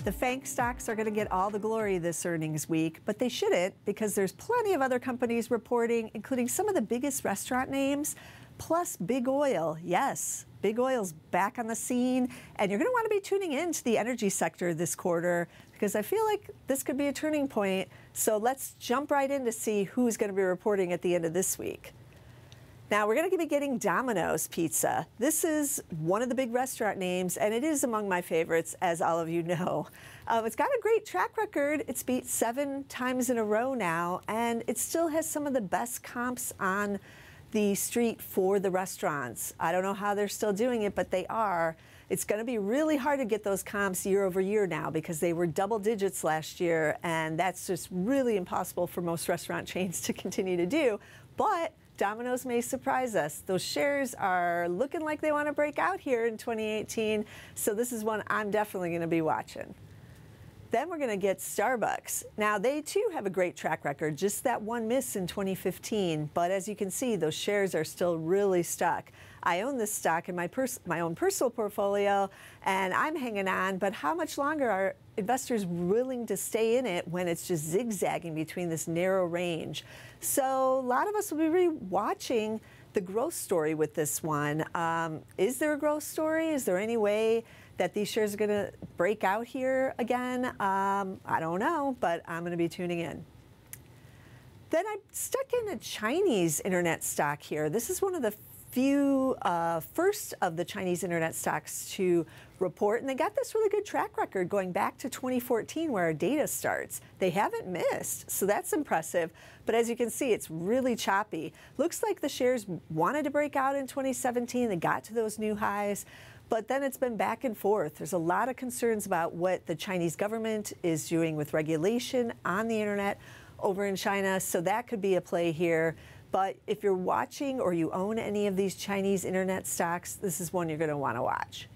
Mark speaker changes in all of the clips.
Speaker 1: The FANG stocks are going to get all the glory this earnings week, but they shouldn't because there's plenty of other companies reporting, including some of the biggest restaurant names, plus big oil. Yes, big oil's back on the scene, and you're going to want to be tuning in to the energy sector this quarter because I feel like this could be a turning point. So let's jump right in to see who's going to be reporting at the end of this week. Now, we're going to be getting Domino's pizza. This is one of the big restaurant names, and it is among my favorites, as all of you know. It's got a great track record. It's beat 7 times in a row now, and it still has some of the best comps on the street for the restaurants. I don't know how they're still doing it, but they are. It's going to be really hard to get those comps year over year now because they were double digits last year, and that's just really impossible for most restaurant chains to continue to do. But Domino's may surprise us. Those shares are looking like they want to break out here in 2018, so this is one I'm definitely going to be watching. Then we're going to get Starbucks. Now, they too have a great track record, just that one miss in 2015, but as you can see, those shares are still really stuck. I own this stock in my own personal portfolio, and I'm hanging on, but how much longer are investors willing to stay in it when it's just zigzagging between this narrow range? So a lot of us will be really watching the growth story with this one. Is there a growth story? Is there any way that these shares are going to break out here again? I don't know, but I'm going to be tuning in. Then I stuck in a Chinese internet stock here. This is one of the few first of the Chinese internet stocks to report, and they got this really good track record going back to 2014 where our data starts. They haven't missed, so that's impressive, but as you can see, it's really choppy. Looks like the shares wanted to break out in 2017. They got to those new highs, but then it's been back and forth. There's a lot of concerns about what the Chinese government is doing with regulation on the internet over in China, so that could be a play here. But if you're watching or you own any of these Chinese internet stocks, this is one you're going to want to watch.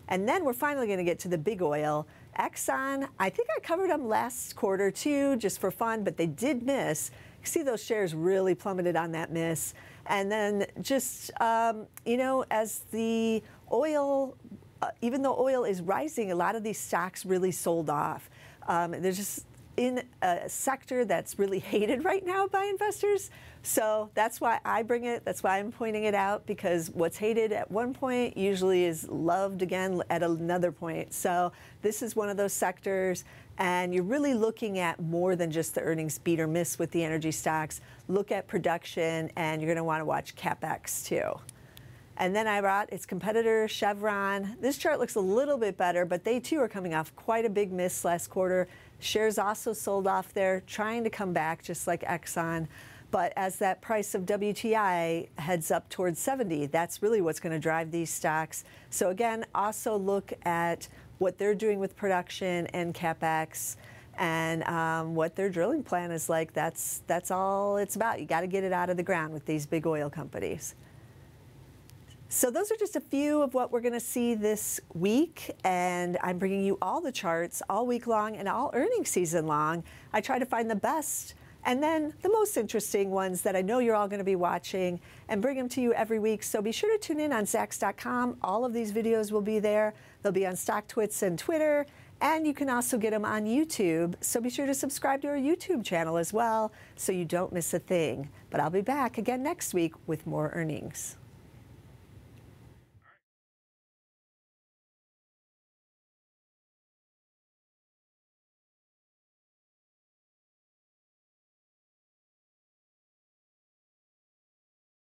Speaker 1: And then we're finally going to get to the big oil. Exxon, I think I covered them last quarter too, just for fun, but they did miss. You see those shares really plummeted on that miss. And then just, you know, as the oil, even though oil is rising, a lot of these stocks really sold off. They're just in a sector that's really hated right now by investors. So that's why I bring it. That's why I'm pointing it out, because what's hated at one point usually is loved again at another point. So this is one of those sectors, and you're really looking at more than just the earnings beat or miss with the energy stocks. Look at production, and you're going to want to watch CapEx too. And then I brought its competitor, Chevron. This chart looks a little bit better, but they too are coming off quite a big miss last quarter. Shares also sold off there, trying to come back just like Exxon. But as that price of WTI heads up towards 70, that's really what's going to drive these stocks. So again, also look at what they're doing with production and CapEx and what their drilling plan is like. That's all it's about. You got to get it out of the ground with these big oil companies. So those are just a few of what we're going to see this week, and I'm bringing you all the charts all week long and all earnings season long. I try to find the best and then the most interesting ones that I know you're all going to be watching and bring them to you every week. So be sure to tune in on Zacks.com. All of these videos will be there. They'll be on StockTwits and Twitter, and you can also get them on YouTube. So be sure to subscribe to our YouTube channel as well so you don't miss a thing. But I'll be back again next week with more earnings.